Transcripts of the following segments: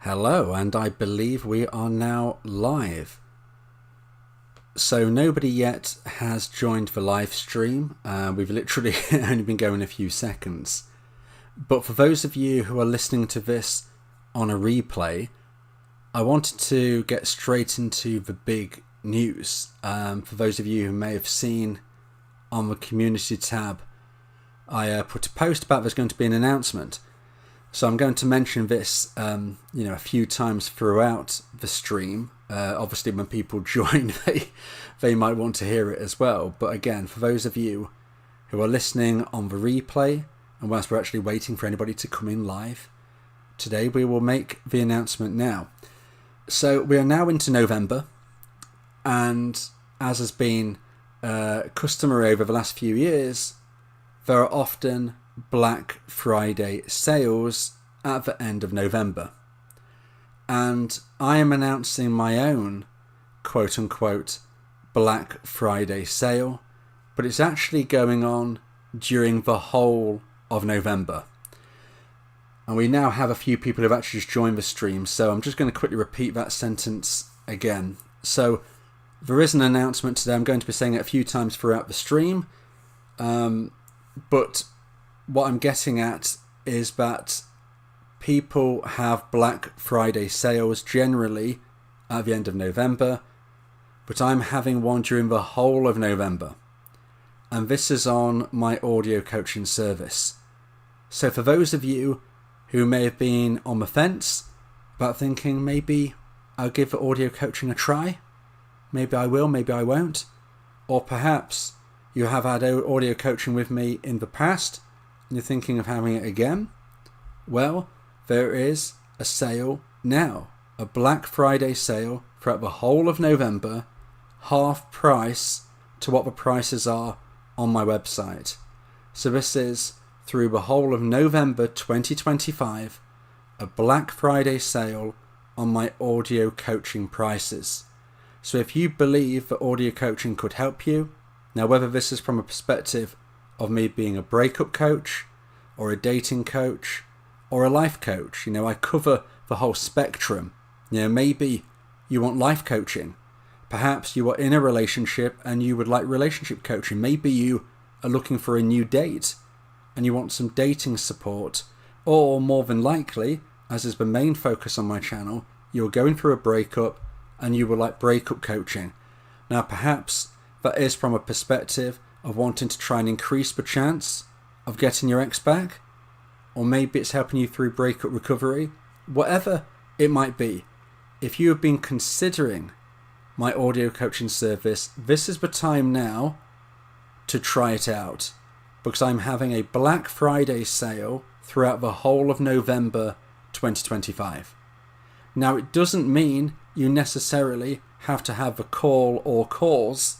Hello, and I believe we are now live. So nobody yet has joined the live stream. We've literally only been going a few seconds. But for those of you who are listening to this on a replay, I wanted to get straight into the big news. For those of you who may have seen on the community tab, I put a post about there's going to be an announcement. So I'm going to mention this, a few times throughout the stream. Obviously, when people join, they might want to hear it as well. But again, for those of you who are listening on the replay, and whilst we're actually waiting for anybody to come in live, today we will make the announcement now. So we are now into November, and as has been customary over the last few years, there are often Black Friday sales at the end of November. And I am announcing my own quote-unquote Black Friday sale, but it's actually going on during the whole of November. And we now have a few people who have actually just joined the stream, so I'm just going to quickly repeat that sentence again. So there is an announcement today. I'm going to be saying it a few times throughout the stream, but what I'm getting at is that people have Black Friday sales generally at the end of November, but I'm having one during the whole of November. And this is on my audio coaching service. So for those of you who may have been on the fence about thinking maybe I'll give the audio coaching a try, maybe I will, maybe I won't, or perhaps you have had audio coaching with me in the past and you're thinking of having it again, well, there is a sale now, a Black Friday sale throughout the whole of November, half price to what the prices are on my website. So this is through the whole of November 2025, a Black Friday sale on my audio coaching prices. So if you believe that audio coaching could help you, now whether this is from a perspective of me being a breakup coach or a dating coach or a life coach, I cover the whole spectrum. Maybe you want life coaching. Perhaps you are in a relationship and you would like relationship coaching. Maybe you are looking for a new date and you want some dating support. Or more than likely, as is the main focus on my channel, you're going through a breakup and you would like breakup coaching. Now perhaps that is from a perspective of wanting to try and increase the chance of getting your ex back, or maybe it's helping you through breakup recovery. Whatever it might be, if you have been considering my audio coaching service, this is the time now to try it out, because I'm having a Black Friday sale throughout the whole of November 2025. Now it doesn't mean you necessarily have to have a call or calls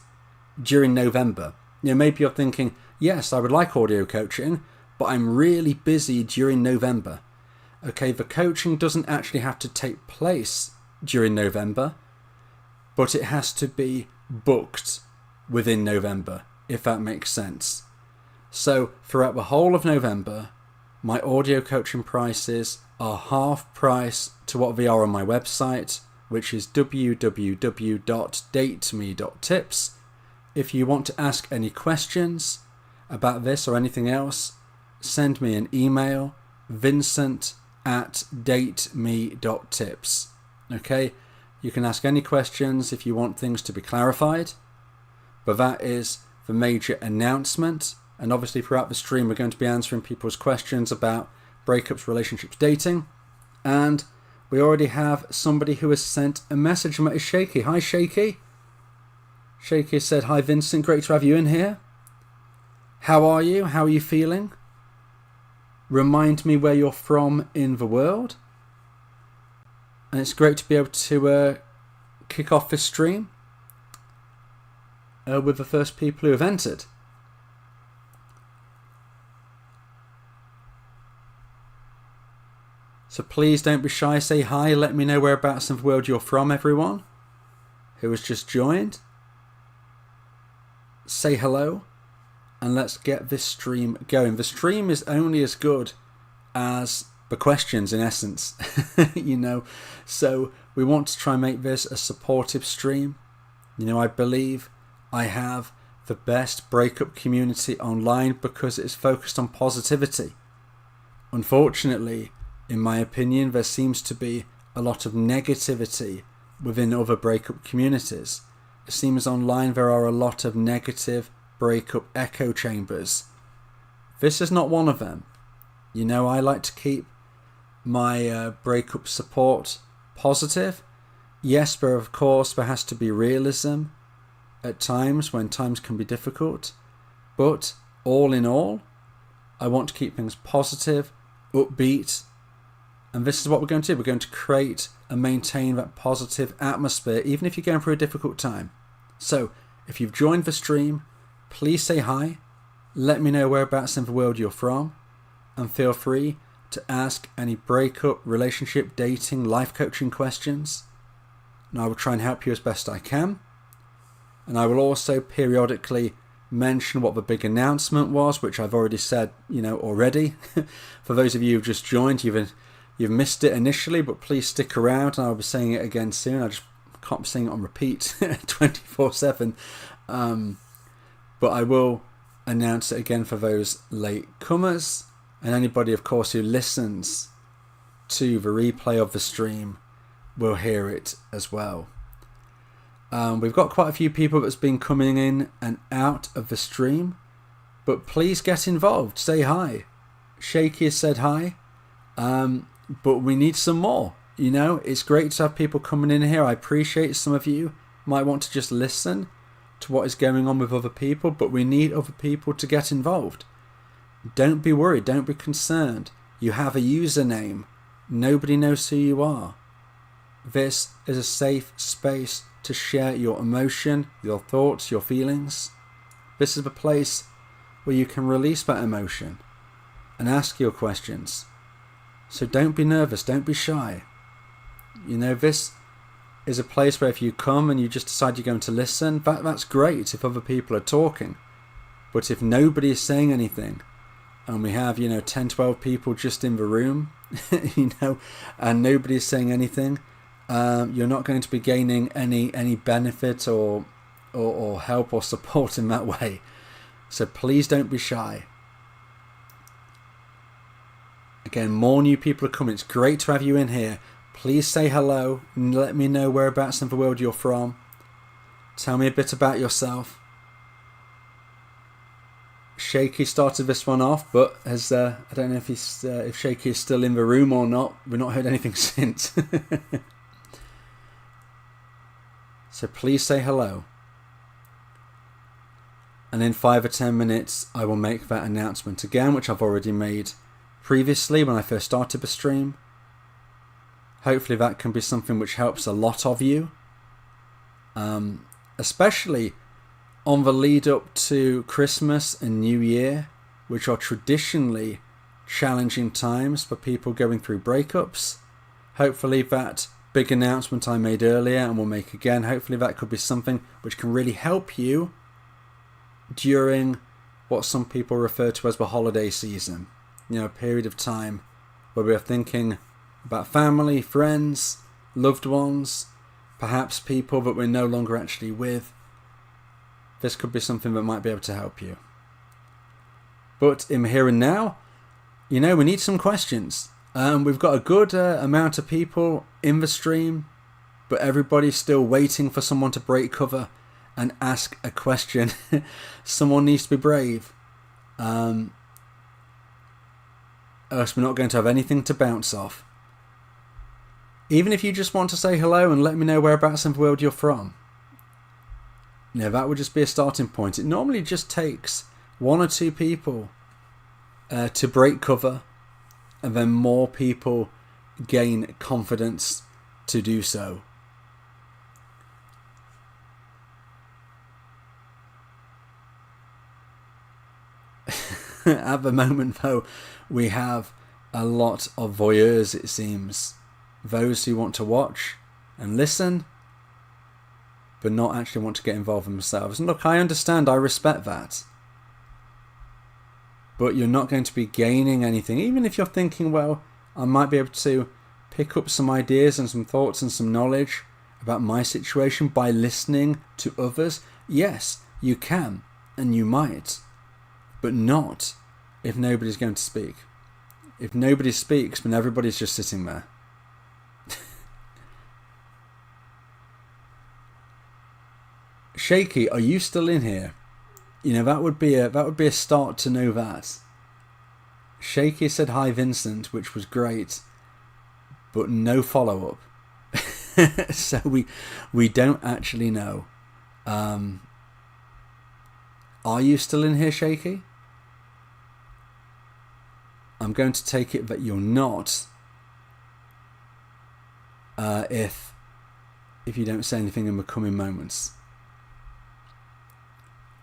during November. Maybe you're thinking, yes, I would like audio coaching, but I'm really busy during November. Okay, the coaching doesn't actually have to take place during November, but it has to be booked within November, if that makes sense. So throughout the whole of November, my audio coaching prices are half price to what they are on my website, which is www.dateme.tips. If you want to ask any questions about this or anything else, send me an email, vincent@dateme.tips. Okay, you can ask any questions if you want things to be clarified, but that is the major announcement. And obviously throughout the stream we're going to be answering people's questions about breakups, relationships, dating. And we already have somebody who has sent a message, and that is Shaky. Hi Shaky. Shaky said, hi Vincent, great to have you in here. How are you? How are you feeling? Remind me where you're from in the world. And it's great to be able to kick off this stream with the first people who have entered. So please don't be shy, say hi, let me know whereabouts in the world you're from, everyone who has just joined. Say hello, and let's get this stream going. The stream is only as good as but questions in essence. So we want to try and make this a supportive stream. I believe I have the best breakup community online because it's focused on positivity. Unfortunately, in my opinion, there seems to be a lot of negativity within other breakup communities. It seems online there are a lot of negative breakup echo chambers. This is not one of them. I like to keep my breakup support positive. Yes, but of course there has to be realism at times when times can be difficult. But all in all, I want to keep things positive, upbeat, and this is what we're going to do. We're going to create and maintain that positive atmosphere even if you're going through a difficult time. So if you've joined the stream, please say hi, let me know whereabouts in the world you're from, and feel free to ask any breakup, relationship, dating, life coaching questions, and I will try and help you as best I can. And I will also periodically mention what the big announcement was, which I've already said, already. For those of you who've just joined, you've missed it initially, but please stick around, and I'll be saying it again soon. I just can't be saying it on repeat 24/7. But I will announce it again for those late comers, and anybody, of course, who listens to the replay of the stream will hear it as well. We've got quite a few people that's been coming in and out of the stream, but please get involved. Say hi. Shaky has said hi, but we need some more. It's great to have people coming in here. I appreciate some of you might want to just listen to what is going on with other people, but we need other people to get involved. Don't be worried. Don't be concerned. You have a username. Nobody knows who you are. This is a safe space to share your emotion, your thoughts, your feelings. This is a place where you can release that emotion and ask your questions. So don't be nervous, don't be shy. This is a place where if you come and you just decide you're going to listen, that's great if other people are talking. But if nobody is saying anything, and we have, 10, 12 people just in the room, and nobody is saying anything, you're not going to be gaining any benefit or help or support in that way. So please don't be shy. Again, more new people are coming. It's great to have you in here. Please say hello and let me know whereabouts in the world you're from. Tell me a bit about yourself. Shaky started this one off, but I don't know if Shaky is still in the room or not. We've not heard anything since. So please say hello. And in 5 or 10 minutes, I will make that announcement again, which I've already made previously when I first started the stream. Hopefully that can be something which helps a lot of you. Especially on the lead up to Christmas and New Year, which are traditionally challenging times for people going through breakups. Hopefully that big announcement I made earlier and will make again, hopefully that could be something which can really help you during what some people refer to as the holiday season. A period of time where we are thinking about family, friends, loved ones, perhaps people that we're no longer actually with. This could be something that might be able to help you. But in here and now, we need some questions. We've got a good amount of people in the stream, but everybody's still waiting for someone to break cover and ask a question. Someone needs to be brave. Else we're not going to have anything to bounce off. Even if you just want to say hello and let me know whereabouts in the world you're from. That would just be a starting point. It normally just takes 1 or 2 people to break cover, and then more people gain confidence to do so. At the moment, though, we have a lot of voyeurs, it seems. Those who want to watch and listen, but not actually want to get involved themselves. And look, I understand, I respect that. But you're not going to be gaining anything. Even if you're thinking, well, I might be able to pick up some ideas and some thoughts and some knowledge about my situation by listening to others. Yes, you can, and you might, but not if nobody's going to speak. If nobody speaks, then everybody's just sitting there. Shaky, are you still in here? You know, that would be a start to know that. Shaky said hi Vincent, which was great, but no follow-up. So we don't actually know. Are you still in here, Shaky? I'm going to take it that you're not. If you don't say anything in the coming moments.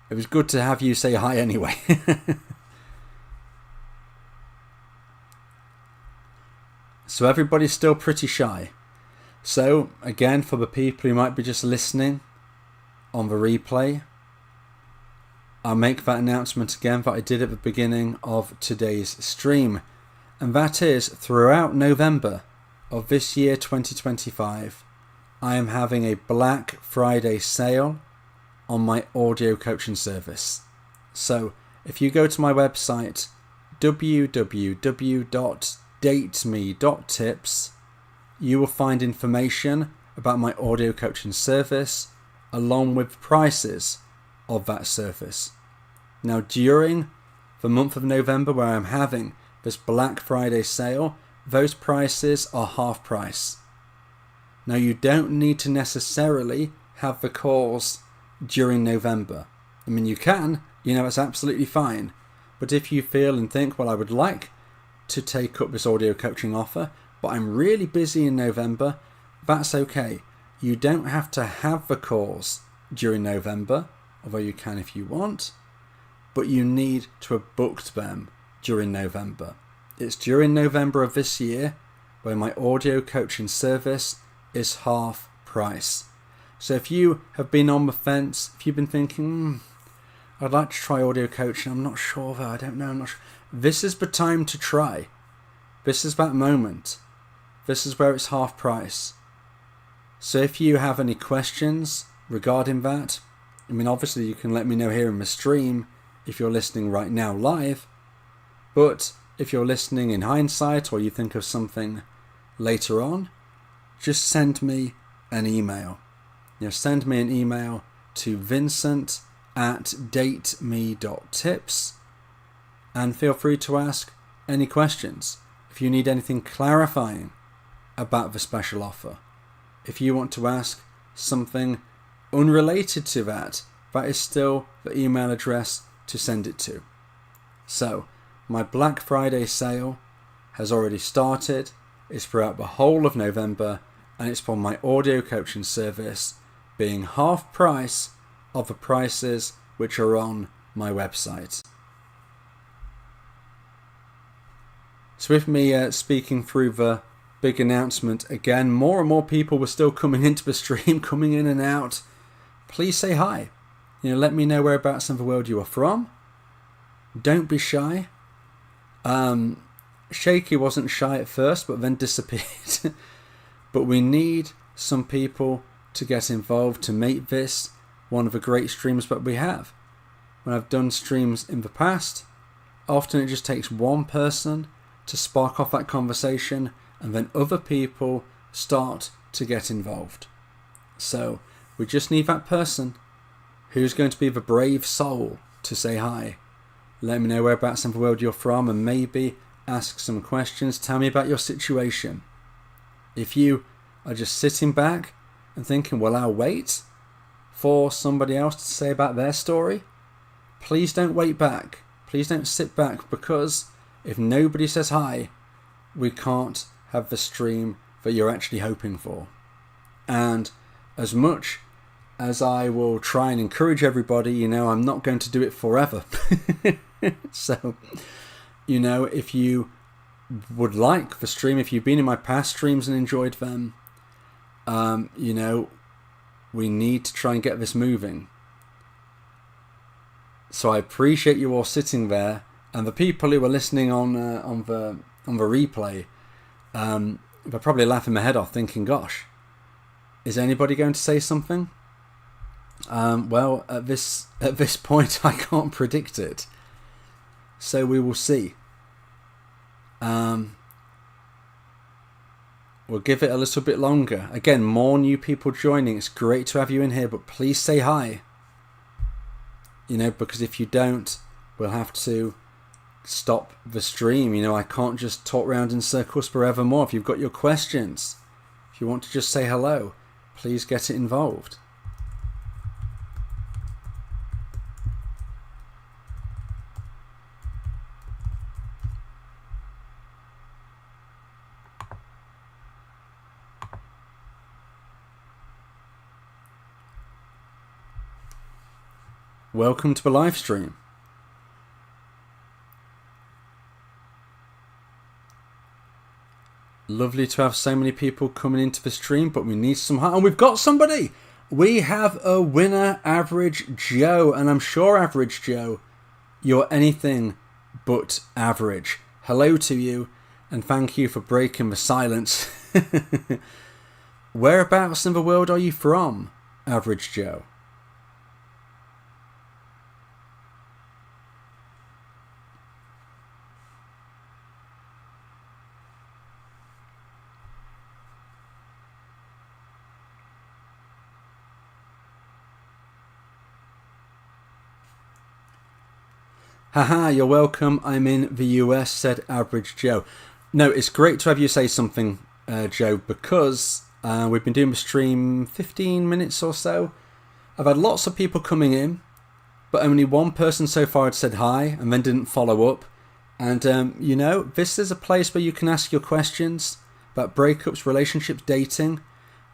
It was good to have you say hi anyway. So everybody's still pretty shy. So again, for the people who might be just listening on the replay, I'll make that announcement again that I did at the beginning of today's stream. And that is, throughout November of this year 2025, I am having a Black Friday sale on my audio coaching service. So if you go to my website, www.dateme.tips, you will find information about my audio coaching service along with prices of that service. Now, during the month of November, where I'm having this Black Friday sale, those prices are half price. Now, you don't need to necessarily have the calls during November. I mean, you can, it's absolutely fine. But if you feel and think, well, I would like to take up this audio coaching offer, but I'm really busy in November, that's okay. You don't have to have the calls during November, although you can if you want, but you need to have booked them during November. It's during November of this year where my audio coaching service is half price. So if you have been on the fence, if you've been thinking, I'd like to try audio coaching, I'm not sure though, I don't know, I'm not sure. This is the time to try. This is that moment. This is where it's half price. So if you have any questions regarding that, obviously you can let me know here in the stream if you're listening right now live, but if you're listening in hindsight or you think of something later on, just send me an email. Send me an email to vincent@dateme.tips and feel free to ask any questions. If you need anything clarifying about the special offer, if you want to ask something unrelated to that, that is still the email address to send it to. So, my Black Friday sale has already started. It's throughout the whole of November, and it's for my audio coaching service, being half price of the prices which are on my website. So with me speaking through the big announcement again, more and more people were still coming into the stream, coming in and out. Please say hi. Let me know whereabouts in the world you are from. Don't be shy. Shaky wasn't shy at first, but then disappeared. But we need some people to get involved to make this one of the great streams that we have. When I've done streams in the past, often it just takes one person to spark off that conversation, and then other people start to get involved. So we just need that person who's going to be the brave soul to say hi. Let me know whereabouts in the world you're from and maybe ask some questions. Tell me about your situation. If you are just sitting back and thinking, well, I'll wait for somebody else to say about their story, please don't wait back. Please don't sit back, because if nobody says hi, we can't have the stream that you're actually hoping for. And as much as I will try and encourage everybody, I'm not going to do it forever. So, if you would like the stream, if you've been in my past streams and enjoyed them, we need to try and get this moving. So I appreciate you all sitting there, and the people who are listening on the replay. But probably laughing my head off thinking, gosh, is anybody going to say something? Well, at this point, I can't predict it. So we will see. We'll give it a little bit longer. Again, more new people joining. It's great to have you in here, but please say hi. Because if you don't, we'll have to stop the stream. I can't just talk around in circles forevermore. If you've got your questions, if you want to just say hello, please get it involved. Welcome to the live stream. Lovely to have so many people coming into the stream, but we need some and we've got somebody. We have a winner, Average Joe, and I'm sure, Average Joe, you're anything but average. Hello to you, and thank you for breaking the silence. Whereabouts in the world are you from, Average Joe? Haha, you're welcome. I'm in the US, said Average Joe. No, it's great to have you say something, Joe, because we've been doing the stream 15 minutes or so. I've had lots of people coming in, but only one person so far had said hi and then didn't follow up. And, this is a place where you can ask your questions about breakups, relationships, dating,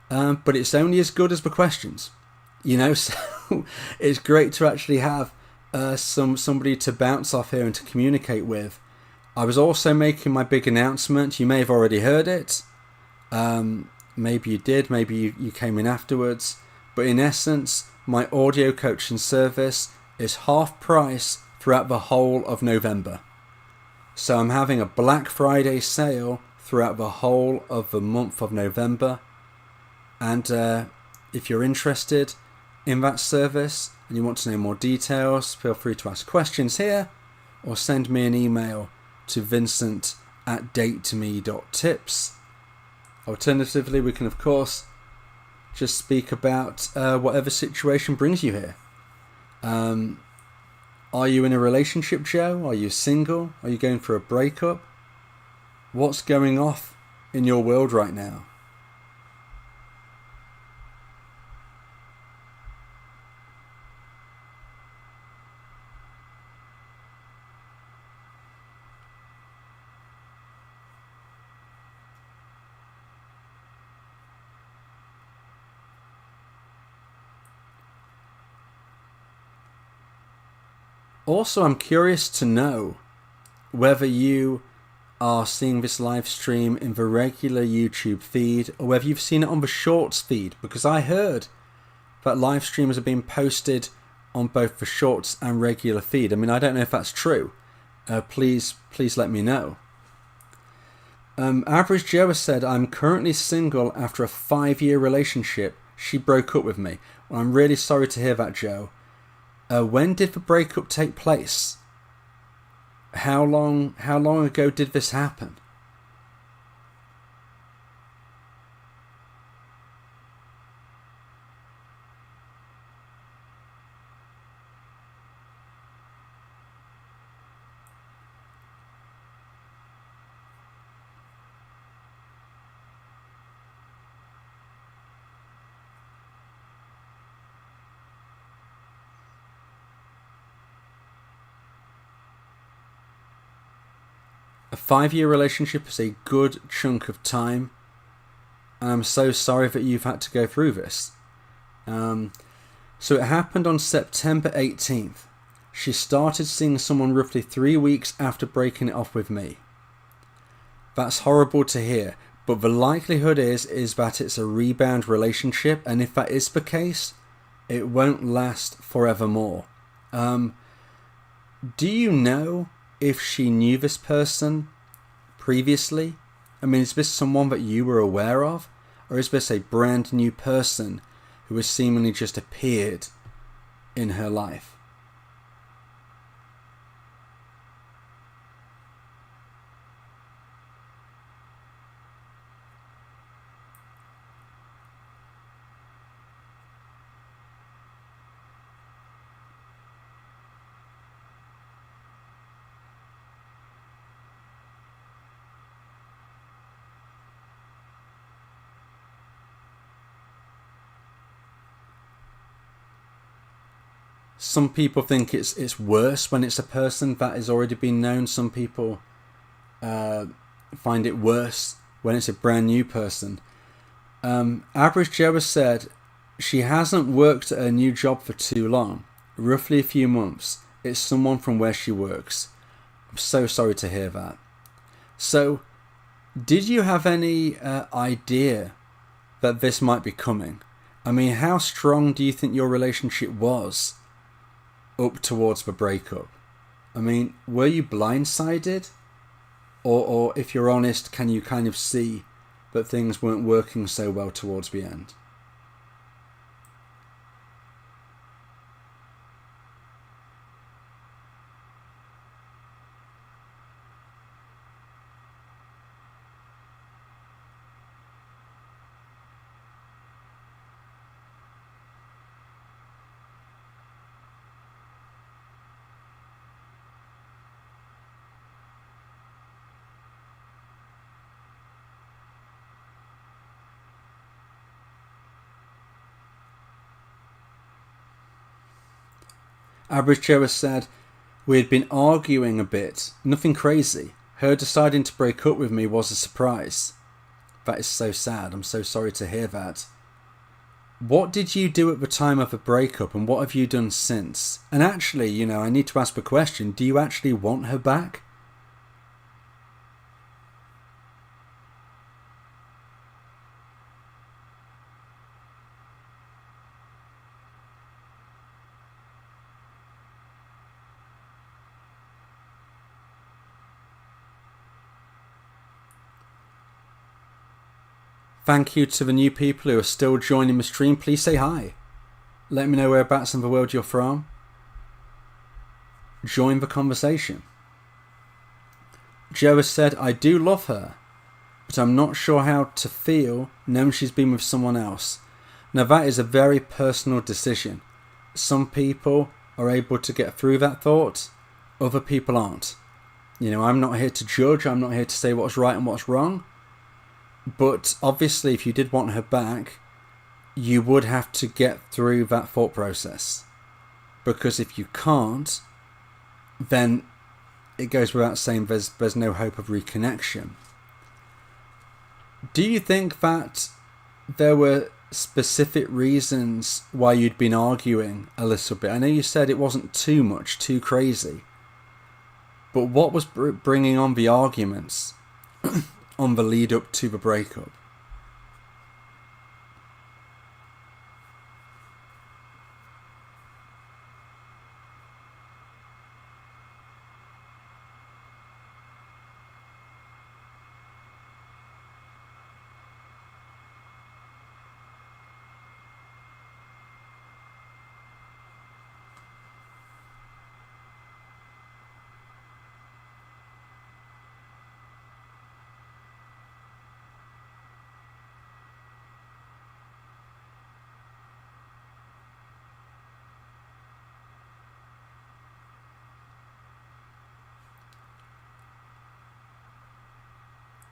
but it's only as good as the questions. So it's great to actually have somebody to bounce off here and to communicate with. I was also making my big announcement. You may have already heard it. Maybe you did. Maybe you came in afterwards. But in essence, my audio coaching service is half price throughout the whole of November. So I'm having a Black Friday sale throughout the whole of the month of November. And if you're interested in that service and you want to know more details, feel free to ask questions here or send me an email to vincent@datetome.tips. Alternatively, we can of course just speak about whatever situation brings you here. Are you in a relationship, Joe? Are you single? Are you going for a breakup? What's going off in your world right now? Also, I'm curious to know whether you are seeing this live stream in the regular YouTube feed or whether you've seen it on the Shorts feed, because I heard that live streams are being posted on both the Shorts and regular feed. I mean, I don't know if that's true. Please let me know. Average Joe said, I'm currently single after a 5-year relationship. She broke up with me. Well, I'm really sorry to hear that, Joe. When did the breakup take place? How long ago did this happen? A 5-year relationship is a good chunk of time, and I'm so sorry that you've had to go through this. So it happened on September 18th. She started seeing someone roughly 3 weeks after breaking it off with me. That's horrible to hear, but the likelihood is that it's a rebound relationship, and if that is the case, it won't last forevermore. Do you know if she knew this person previously? I mean, is this someone that you were aware of? Or is this a brand new person who has seemingly just appeared in her life? Some people think it's worse when it's a person that has already been known. Some people find it worse when it's a brand new person. Average Joe has said she hasn't worked at her new job for too long, roughly a few months. It's someone from where she works. I'm so sorry to hear that. So, did you have any idea that this might be coming? I mean, how strong do you think your relationship was up towards the breakup? I mean, were you blindsided? Or if you're honest, can you kind of see that things weren't working so well towards the end? Average Joe has said, we had been arguing a bit, nothing crazy. Her deciding to break up with me was a surprise. That is so sad. I'm so sorry to hear that. What did you do at the time of the breakup, and what have you done since? And actually, I need to ask the question, do you actually want her back? Thank you to the new people who are still joining the stream. Please say hi. Let me know whereabouts in the world you're from. Join the conversation. Joe has said, I do love her, but I'm not sure how to feel knowing she's been with someone else. Now that is a very personal decision. Some people are able to get through that thought. Other people aren't. I'm not here to judge. I'm not here to say what's right and what's wrong. But obviously, if you did want her back, you would have to get through that thought process. Because if you can't, then it goes without saying there's no hope of reconnection. Do you think that there were specific reasons why you'd been arguing a little bit? I know you said it wasn't too much, too crazy. But what was bringing on the arguments on the lead up to the breakup?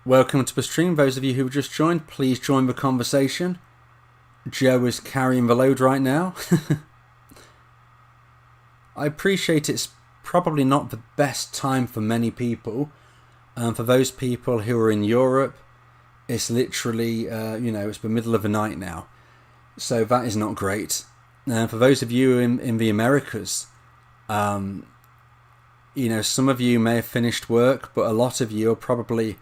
Welcome to the stream. Those of you who have just joined, please join the conversation. Joe is carrying the load right now. I appreciate it's probably not the best time for many people. For those people who are in Europe, it's literally, it's the middle of the night now. So that is not great. For those of you in the Americas, some of you may have finished work, but a lot of you are probably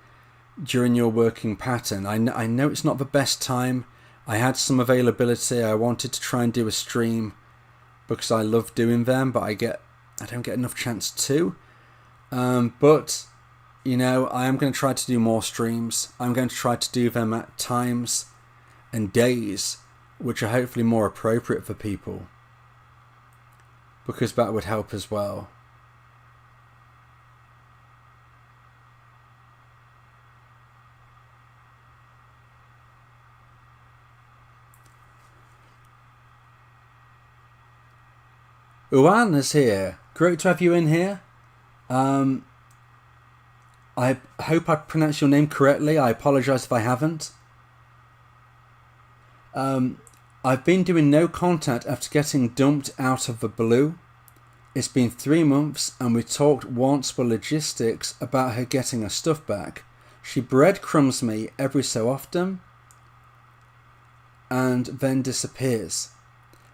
during your working pattern. I know it's not the best time. I had some availability. I wanted to try and do a stream because I love doing them, but I don't get enough chance to. But You know, I am going to try to do more streams. I'm going to try to do them at times and days which are hopefully more appropriate for people, because that would help as well. Uan is here. Great to have you in here. I hope I pronounced your name correctly. I apologise if I haven't. I've been doing no contact after getting dumped out of the blue. It's been 3 months and we talked once for logistics about her getting her stuff back. She breadcrumbs me every so often and then disappears.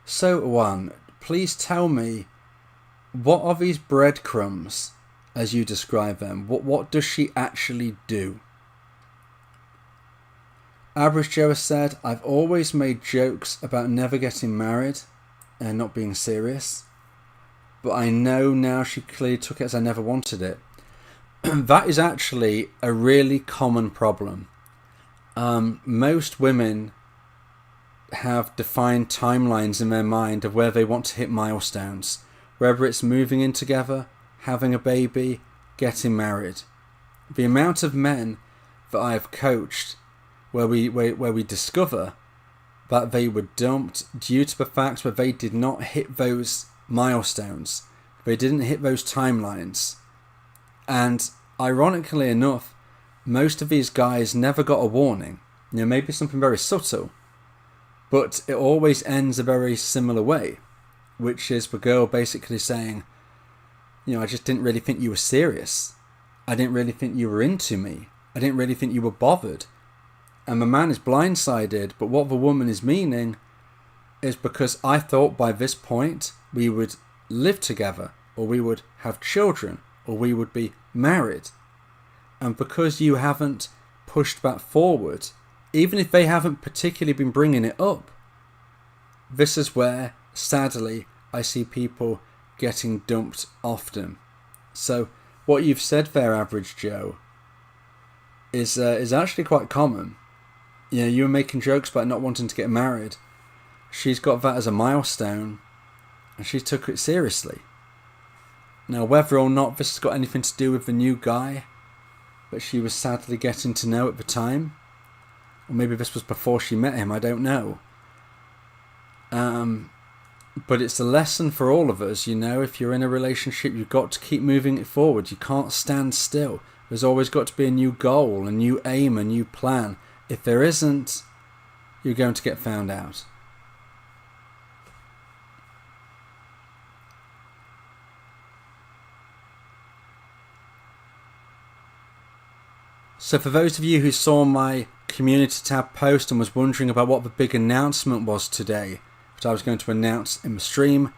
So, Juan, please tell me, what are these breadcrumbs as you describe them? What does she actually do? Average Joe said, I've always made jokes about never getting married and not being serious, but I know now she clearly took it as I never wanted it. That is actually a really common problem. Most women have defined timelines in their mind of where they want to hit milestones, whether it's moving in together, having a baby, getting married. The amount of men that I have coached where we discover that they were dumped due to the fact that they did not hit those milestones. They didn't hit those timelines. And ironically enough, most of these guys never got a warning. You know, maybe something very subtle, but it always ends a very similar way, which is the girl basically saying, you know, I just didn't really think you were serious. I didn't really think you were into me. I didn't really think you were bothered. And the man is blindsided, but what the woman is meaning is because I thought by this point we would live together, or we would have children, or we would be married. And because you haven't pushed that forward, even if they haven't particularly been bringing it up, this is where, sadly, I see people getting dumped often. So what you've said there, Average Joe, is actually quite common. You know, you were making jokes about not wanting to get married. She's got that as a milestone, and she took it seriously. Now, whether or not this has got anything to do with the new guy that she was sadly getting to know at the time, or maybe this was before she met him, I don't know. But it's a lesson for all of us, you know, if you're in a relationship, you've got to keep moving it forward. You can't stand still. There's always got to be a new goal, a new aim, a new plan. If there isn't, you're going to get found out. So for those of you who saw my community tab post and was wondering about what the big announcement was today, that I was going to announce in the stream,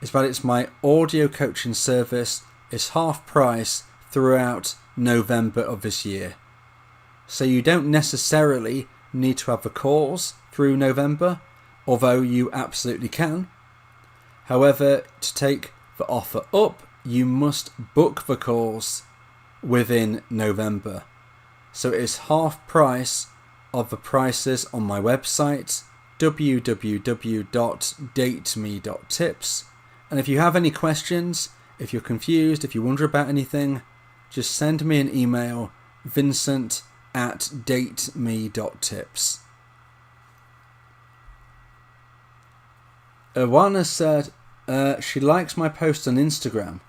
is that it's my audio coaching service. It's half price throughout November of this year. So you don't necessarily need to have the calls through November, although you absolutely can. However, to take the offer up, you must book the calls within November. So it is half price of the prices on my website, www.dateme.tips. And if you have any questions, if you're confused, if you wonder about anything, just send me an email, vincent@dateme.tips. Iwana said she likes my posts on Instagram.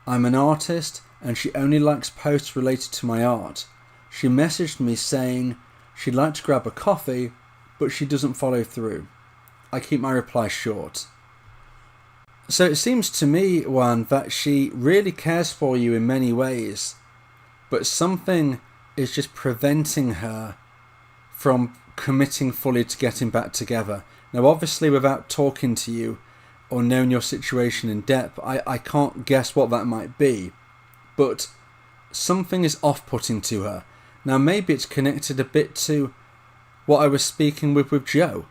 I'm an artist and she only likes posts related to my art. She messaged me saying she'd like to grab a coffee, but she doesn't follow through. I keep my replies short. So it seems to me, Juan, that she really cares for you in many ways, but something is just preventing her from committing fully to getting back together. Now, obviously, without talking to you or knowing your situation in depth, I can't guess what that might be, but something is off-putting to her. Now, maybe it's connected a bit to what I was speaking with Joe.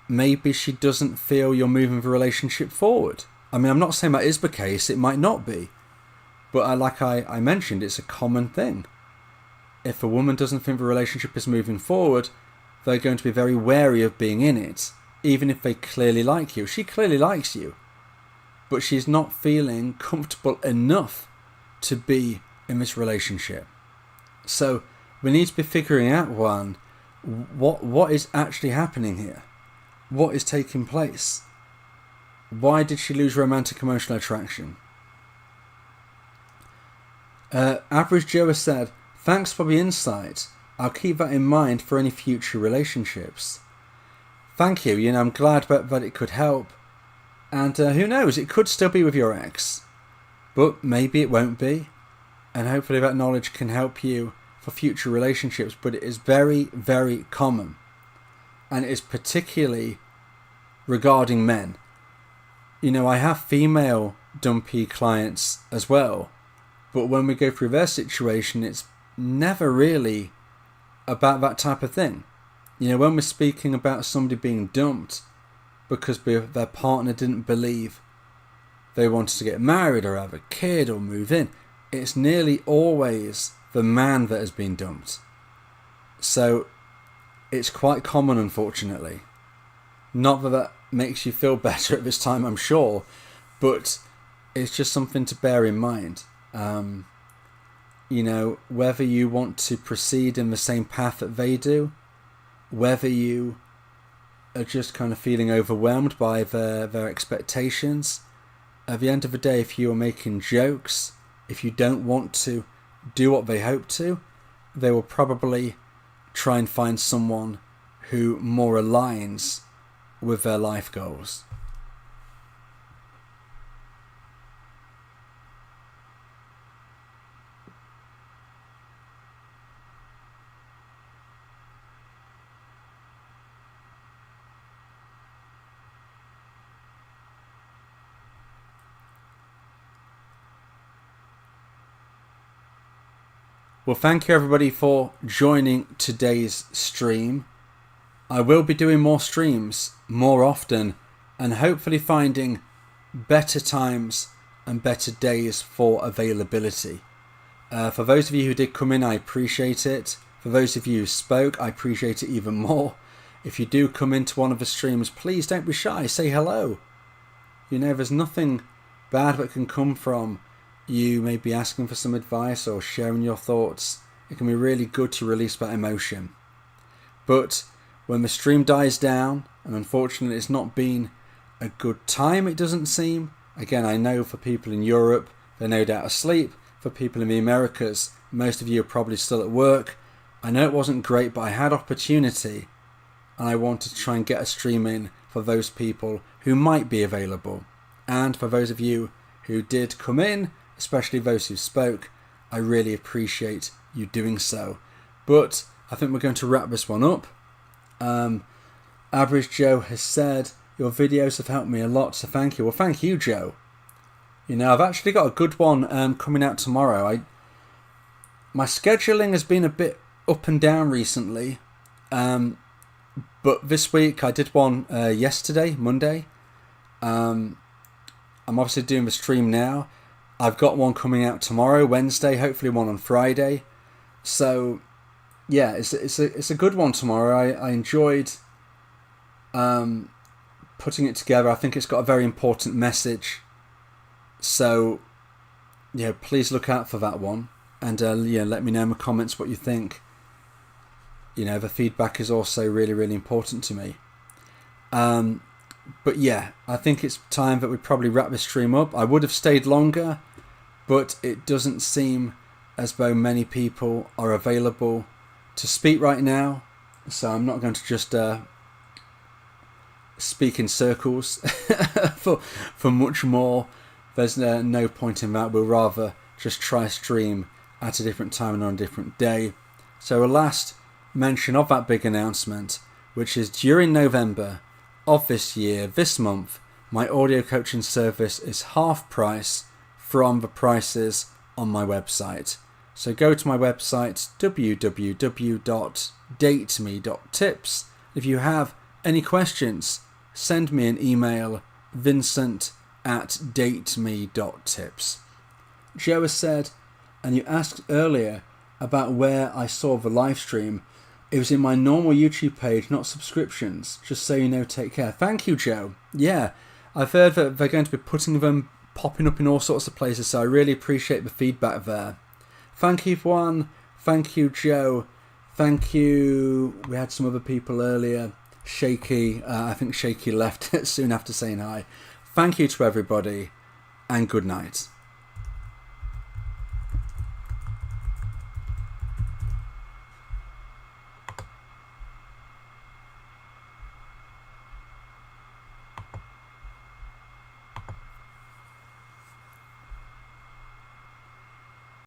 Maybe she doesn't feel you're moving the relationship forward. I mean, I'm not saying that is the case, it might not be. But like I mentioned, it's a common thing. if a woman doesn't think the relationship is moving forward, they're going to be very wary of being in it, even if they clearly like you. She clearly likes you, but she's not feeling comfortable enough to be in this relationship. So we need to be figuring out, what is actually happening here? What is taking place? Why did she lose romantic emotional attraction? Average Joe has said, thanks for the insight. I'll keep that in mind for any future relationships. Thank you. I'm glad that it could help. And who knows, it could still be with your ex. But maybe it won't be. And hopefully that knowledge can help you for future relationships. But it is very, very common. And it is particularly regarding men. I have female dumpy clients as well. But when we go through their situation, it's never really about that type of thing. When we're speaking about somebody being dumped because their partner didn't believe they wanted to get married or have a kid or move in, it's nearly always the man that has been dumped. So it's quite common, unfortunately. Not that makes you feel better at this time, I'm sure, but it's just something to bear in mind. Whether you want to proceed in the same path that they do, whether you are just kind of feeling overwhelmed by their expectations. At the end of the day, if you are making jokes, if you don't want to do what they hope to, they will probably try and find someone who more aligns with their life goals. Well, thank you everybody for joining today's stream. I will be doing more streams more often and hopefully finding better times and better days for availability. For those of you who did come in, I appreciate it. For those of you who spoke, I appreciate it even more. If you do come into one of the streams, please don't be shy. Say hello. There's nothing bad that can come from you maybe asking for some advice or sharing your thoughts. It can be really good to release that emotion. But when the stream dies down, and unfortunately it's not been a good time, it doesn't seem. Again, I know for people in Europe, they're no doubt asleep. For people in the Americas, most of you are probably still at work. I know it wasn't great, but I had opportunity, and I wanted to try and get a stream in for those people who might be available. And for those of you who did come in, especially those who spoke, I really appreciate you doing so. But I think we're going to wrap this one up. Average Joe has said, your videos have helped me a lot, so thank you. Well, thank you, Joe. I've actually got a good one coming out tomorrow. My scheduling has been a bit up and down recently, but this week I did one yesterday, Monday. I'm obviously doing the stream now. I've got one coming out tomorrow, Wednesday, hopefully one on Friday. So, yeah, it's a good one tomorrow. I enjoyed putting it together. I think it's got a very important message. So, please look out for that one. And, let me know in the comments what you think. The feedback is also really, really important to me. But, yeah, I think it's time that we probably wrap this stream up. I would have stayed longer, but it doesn't seem as though many people are available to speak right now. So I'm not going to just speak in circles for much more. There's no point in that. We'll rather just try stream at a different time and on a different day. So a last mention of that big announcement, which is during November of this year, this month, my audio coaching service is half price from the prices on my website. So go to my website, www.dateme.tips. If you have any questions, send me an email, vincent@dateme.tips. Joe has said, and you asked earlier, about where I saw the live stream. It was in my normal YouTube page, not subscriptions. Just so you know, take care. Thank you, Joe. Yeah, I've heard that they're going to be popping up in all sorts of places, so I really appreciate the feedback there. Thank you, Juan. Thank you, Joe. Thank you. We had some other people earlier. Shaky. I think Shaky left soon after saying hi. Thank you to everybody, and good night.